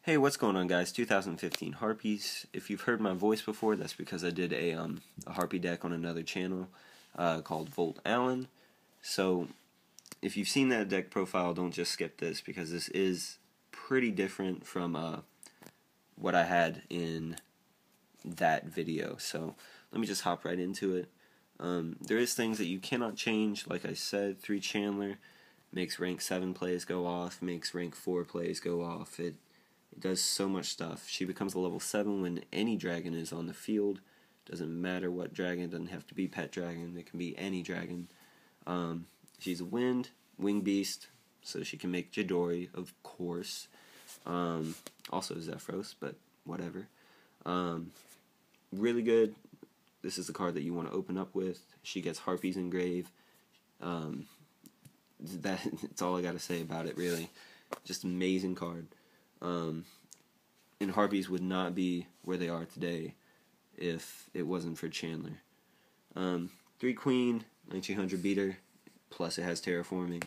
Hey, what's going on, guys? 2015 Harpies. If you've heard my voice before, that's because I did a Harpie deck on another channel called Volt Allen. So, if you've seen that deck profile, don't just skip this, because this is pretty different from what I had in that video. So, let me just hop right into it. There is things that you cannot change. Like I said, 3 Chandler makes rank 7 plays go off, makes rank 4 plays go off. It does so much stuff. She becomes a level 7 when any dragon is on the field. Doesn't matter what dragon. Doesn't have to be pet dragon. It can be any dragon. She's a wing beast, so she can make Jidori, of course. Also Zephyros, but whatever. Really good. This is the card that you want to open up with. She gets Harpies engraved. That's all I got to say about it, really. Just amazing card. And Harpies would not be where they are today if it wasn't for Chandler. 3 Queen, 1900 beater, plus it has terraforming.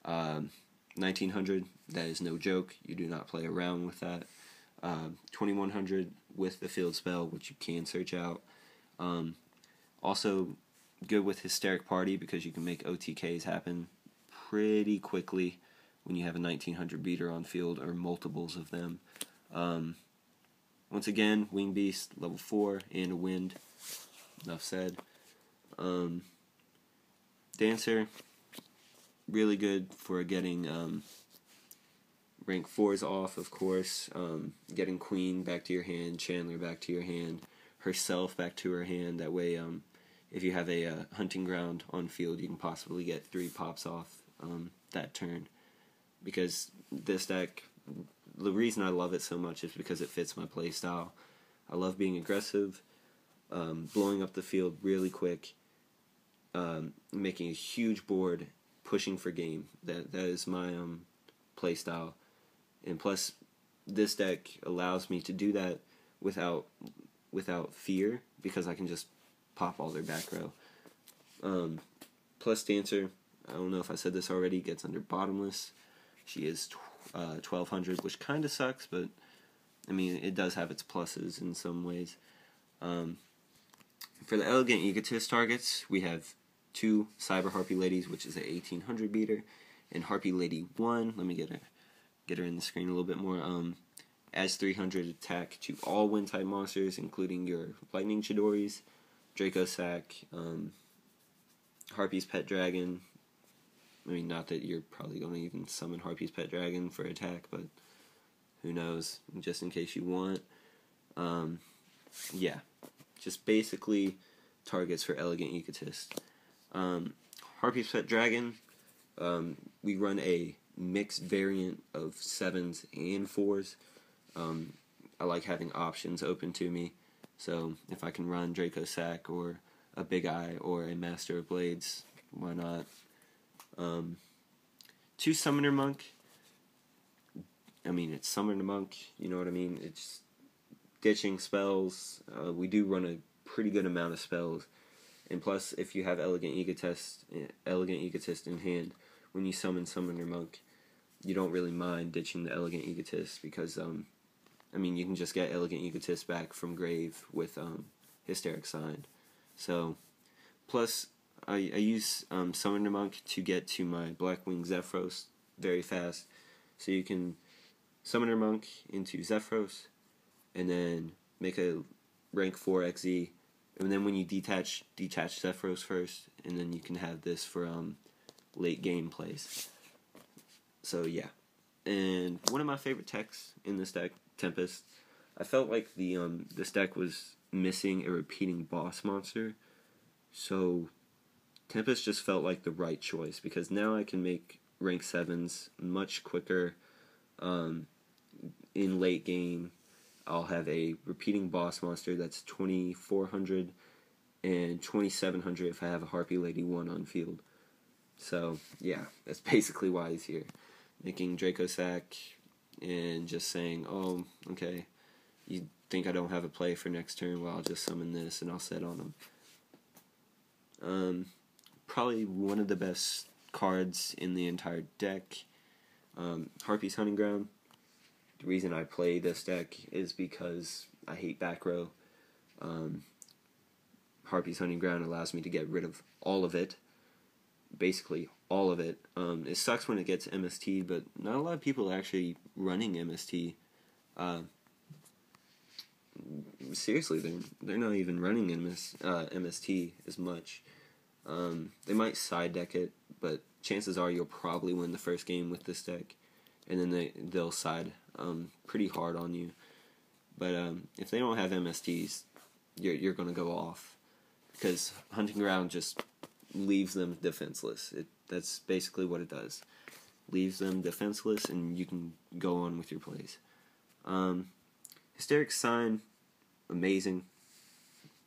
1900, that is no joke. You do not play around with that. 2100 with the field spell, which you can search out. Also good with Hysteric Party, because you can make OTKs happen pretty quickly when you have a 1900 beater on field, or multiples of them. Once again, Wing Beast, level 4, and a Wind. Enough said. Dancer, really good for getting rank 4s off, of course. Getting Queen back to your hand, Chandler back to your hand, herself back to her hand. That way, if you have a hunting ground on field, you can possibly get 3 pops off that turn. Because this deck, the reason I love it so much is because it fits my play style. I love being aggressive, blowing up the field really quick, making a huge board, pushing for game. That is my play style. And plus, this deck allows me to do that without fear, because I can just pop all their back row. Plus Dancer, I don't know if I said this already, gets under Bottomless. She is 1200, which kind of sucks, but I mean, it does have its pluses in some ways. For the Elegant Egotist targets, we have 2 Cyber Harpie Ladies, which is a 1800 beater, and Harpie Lady 1. Let me get her in the screen a little bit more. Adds 300 attack to all wind type monsters, including your Lightning Chidoris, Draco Sack, Harpie's Pet Dragon. I mean, not that you're probably going to even summon Harpie's Pet Dragon for attack, but who knows, just in case you want. Yeah, just basically targets for Elegant Egotist. Harpie's Pet Dragon, we run a mixed variant of 7s and 4s. I like having options open to me, so if I can run Draco Sack or a Big Eye or a Master of Blades, why not? 2 Summoner Monk. I mean, it's Summoner Monk, you know what I mean? It's ditching spells. We do run a pretty good amount of spells. And plus, if you have Elegant Egotist in hand, when you summon Summoner Monk, you don't really mind ditching the Elegant Egotist, because, I mean, you can just get Elegant Egotist back from grave with Hysteric Sign. So, plus, I use Summoner Monk to get to my Blackwing Zephyros very fast. So you can Summoner Monk into Zephyros, and then make a rank 4 XZ, and then when you detach Zephyros first, and then you can have this for late game plays. So yeah. And one of my favorite techs in this deck, Tempest. I felt like this deck was missing a repeating boss monster, so Tempest just felt like the right choice, because now I can make rank 7s much quicker. In late game, I'll have a repeating boss monster that's 2400 and 2700 if I have a Harpie Lady 1 on field. So yeah, that's basically why he's here. Making Draco Sack and just saying, oh, okay, you think I don't have a play for next turn? Well, I'll just summon this and I'll set on them. Probably one of the best cards in the entire deck. Harpie's Hunting Ground. The reason I play this deck is because I hate back row. Harpie's Hunting Ground allows me to get rid of all of it. Basically, all of it. It sucks when it gets MST, but not a lot of people are actually running MST. Seriously, they're not even running MST as much. They might side deck it, but chances are you'll probably win the first game with this deck, and then they'll side pretty hard on you. But if they don't have MSTs, you're gonna go off, because Hunting Ground just leaves them defenseless. That's basically what it does. Leaves them defenseless, and you can go on with your plays. Hysteric Sign, amazing.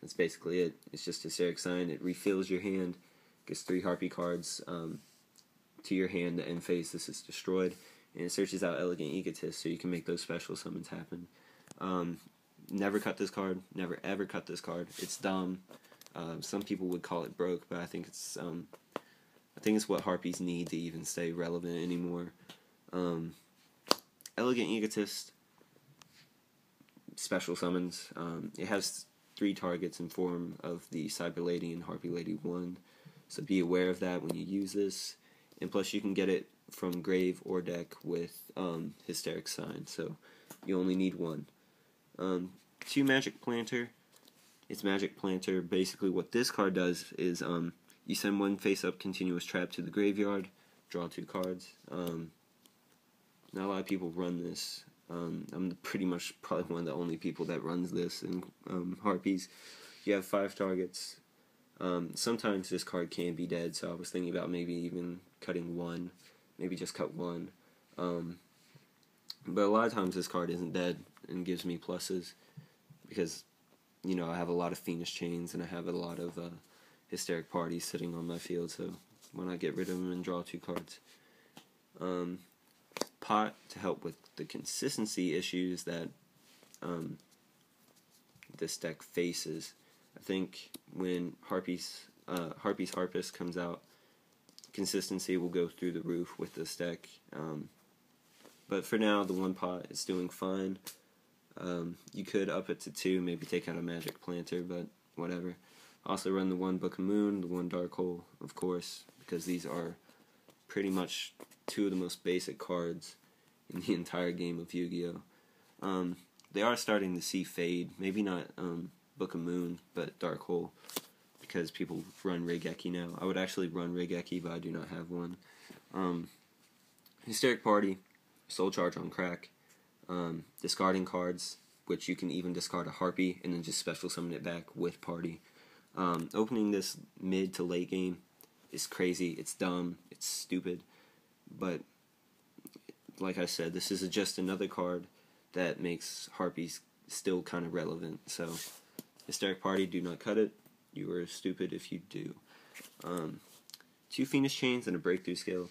That's basically it. It's just Hysteric Sign. It refills your hand, gets 3 Harpie cards to your hand. The end phase, this is destroyed, and it searches out Elegant Egotist, so you can make those special summons happen. Never cut this card. Never ever cut this card. It's dumb. Some people would call it broke, but I think it's what Harpies need to even stay relevant anymore. Elegant Egotist, special summons. It has 3 targets in form of the Cyber Lady and Harpie Lady 1, so be aware of that when you use this. And plus, you can get it from grave or deck with Hysteric Sign, so you only need 1. 2 Magic Planter. It's Magic Planter. Basically, what this card does is you send 1 face-up continuous trap to the graveyard, draw 2 cards. Not a lot of people run this. I'm pretty much probably one of the only people that runs this in Harpies. You have 5 targets. Sometimes this card can be dead, so I was thinking about maybe even cutting 1. Maybe just cut 1. But a lot of times this card isn't dead and gives me pluses, because, you know, I have a lot of Fiendish Chains and I have a lot of Hysteric Parties sitting on my field, so why not get rid of them and draw 2 cards. Pot, to help with the consistency issues that this deck faces. I think when Harpie's Harpist comes out, consistency will go through the roof with this deck. But for now, the 1 pot is doing fine. You could up it to 2, maybe take out a Magic Planter, but whatever. Also run the 1 Book of Moon, the 1 Dark Hole, of course, because these are pretty much 2 of the most basic cards in the entire game of Yu-Gi-Oh! They are starting to see fade, maybe not Book of Moon, but Dark Hole, because people run Raigeki now. I would actually run Raigeki, but I do not have one. Hysteric Party, Soul Charge on crack, discarding cards, which you can even discard a Harpie and then just special summon it back with Party. Opening this mid to late game is crazy, it's dumb, it's stupid, but like I said, this is just another card that makes Harpies still kind of relevant. So, Hysteric Party, do not cut it. You are stupid if you do. 2 Fiendish Chains and a Breakthrough Skill.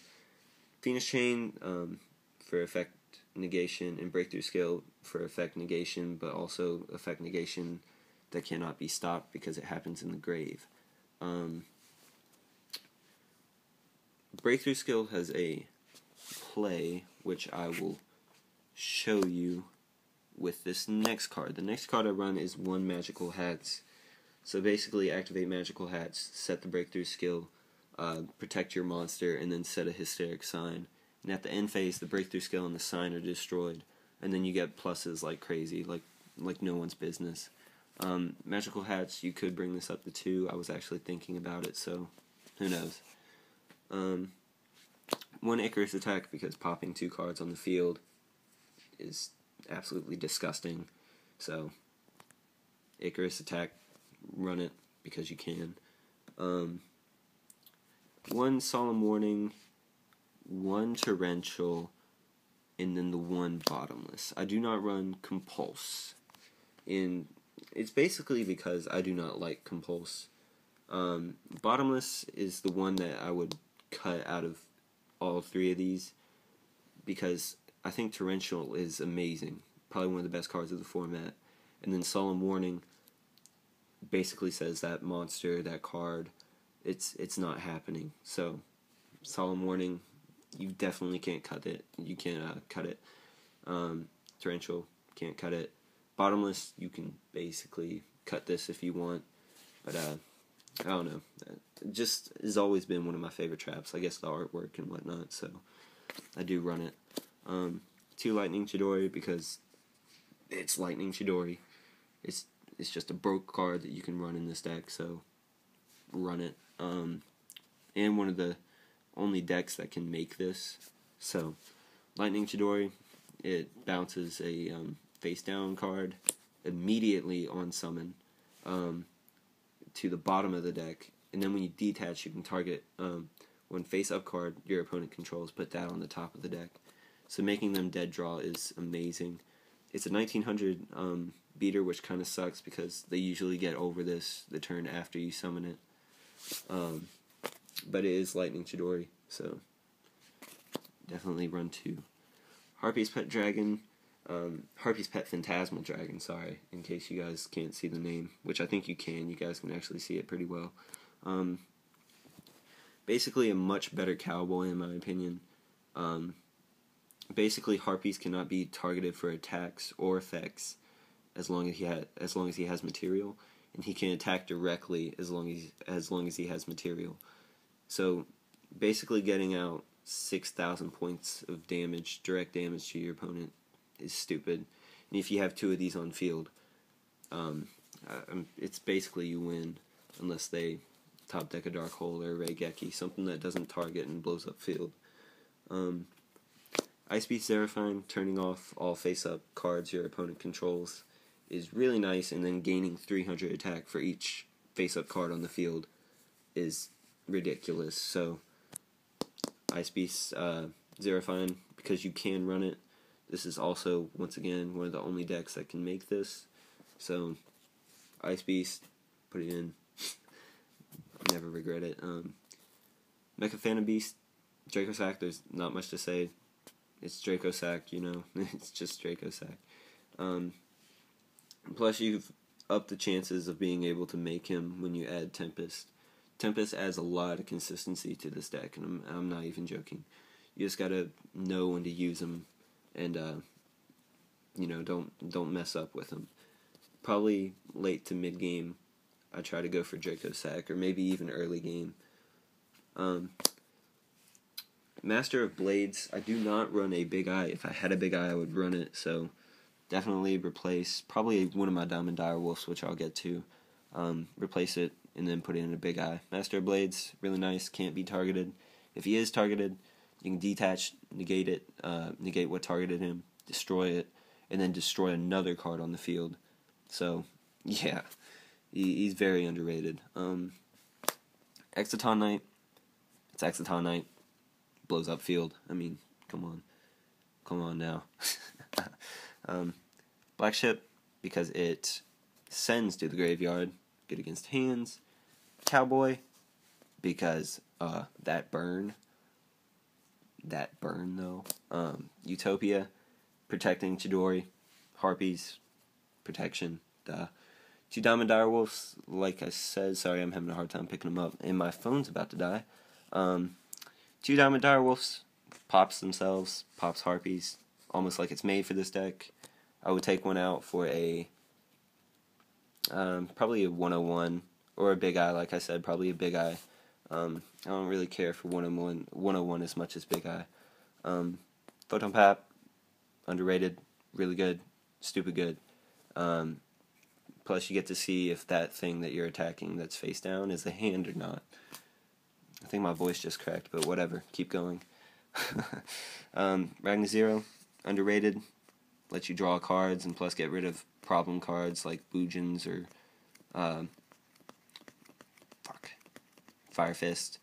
Fiendish Chain for effect negation, and Breakthrough Skill for effect negation, but also effect negation that cannot be stopped because it happens in the grave. Breakthrough Skill has a play, which I will show you with this next card. The next card I run is 1 Magical Hats. So basically, activate Magical Hats, set the Breakthrough Skill, protect your monster, and then set a Hysteric Sign. And at the end phase, the Breakthrough Skill and the sign are destroyed, and then you get pluses like crazy, like no one's business. Magical Hats, you could bring this up to 2. I was actually thinking about it, so who knows. 1 Icarus Attack, because popping 2 cards on the field is absolutely disgusting. So, Icarus Attack, run it because you can. 1 Solemn Warning, 1 Torrential, and then the 1 Bottomless. I do not run Compulse. It's basically because I do not like Compulse. Bottomless is the one that I would cut out of all 3 of these, because I think Torrential is amazing. Probably one of the best cards of the format. And then Solemn Warning basically says that monster, that card, it's not happening. So, Solemn Warning, you definitely can't cut it. You can't cut it. torrential, can't cut it. Bottomless, you can basically cut this if you want, but I don't know. It just has always been one of my favorite traps. I guess the artwork and whatnot, so I do run it. 2 Lightning Chidori because it's Lightning Chidori. It's just a broke card that you can run in this deck, so run it. And one of the only decks that can make this. So, Lightning Chidori, it bounces a face down card immediately on summon to the bottom of the deck, and then when you detach, you can target one face up card your opponent controls, put that on the top of the deck. So making them dead draw is amazing. It's a 1900 beater, which kind of sucks because they usually get over this the turn after you summon it. But it is Lightning Chidori, so definitely run 2. Harpie's Pet Dragon, Harpie's Pet Phantasmal Dragon, sorry, in case you guys can't see the name, which I think you can. You guys can actually see it pretty well. Basically a much better cowboy in my opinion. Basically, Harpies cannot be targeted for attacks or effects as long as he has material, and he can attack directly as long as he has material. So, basically, getting out 6,000 points of damage, direct damage to your opponent, is stupid. And if you have 2 of these on field, it's basically you win, unless they top deck a Dark Hole or a Raigeki, something that doesn't target and blows up field. Ice Beast Zerafine, turning off all face-up cards your opponent controls, is really nice, and then gaining 300 attack for each face-up card on the field is ridiculous. So, Ice Beast Zerafine, because you can run it, this is also, once again, one of the only decks that can make this. So, Ice Beast, put it in, never regret it. Mecha Phantom Beast, Draco Sack, there's not much to say. It's Draco Sack, you know. It's just Draco Sack. Plus, you've upped the chances of being able to make him when you add Tempest. Tempest adds a lot of consistency to this deck, and I'm not even joking. You just gotta know when to use him, and you know, don't mess up with him. Probably late to mid game, I try to go for Draco Sack, or maybe even early game. Master of Blades, I do not run a Big Eye. If I had a Big Eye, I would run it, so definitely replace, probably one of my Diamond Direwolves, which I'll get to, replace it, and then put it in a Big Eye. Master of Blades, really nice, can't be targeted. If he is targeted, you can detach, negate it, negate what targeted him, destroy it, and then destroy another card on the field. So, yeah, he's very underrated. Exciton Knight, it's Exciton Knight. Blows up field. I mean, come on now. Black Ship, because it sends to the graveyard, good against hands. Cowboy, because that burn though. Utopia, protecting Chidori. Harpies, protection. 2 Diamond Direwolves, like I said, sorry, I'm having a hard time picking them up, and my phone's about to die. 2 Diamond Direwolves, pops themselves, pops Harpies, almost like it's made for this deck. I would take one out for a, probably a 101, or a Big Eye, like I said, probably a Big Eye. I don't really care for 101 as much as Big Eye. Photon Pap, underrated, really good, stupid good. Plus you get to see if that thing that you're attacking that's face down is a hand or not. I think my voice just cracked, but whatever. Keep going. Ragnar Zero, underrated. Lets you draw cards and plus get rid of problem cards like Boojins or Fire Fist,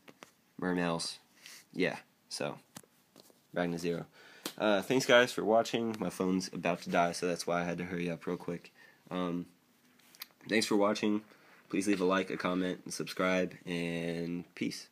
Mermails. Yeah, so Ragnar Zero. Thanks guys for watching. My phone's about to die, so that's why I had to hurry up real quick. Thanks for watching. Please leave a like, a comment, and subscribe, and peace.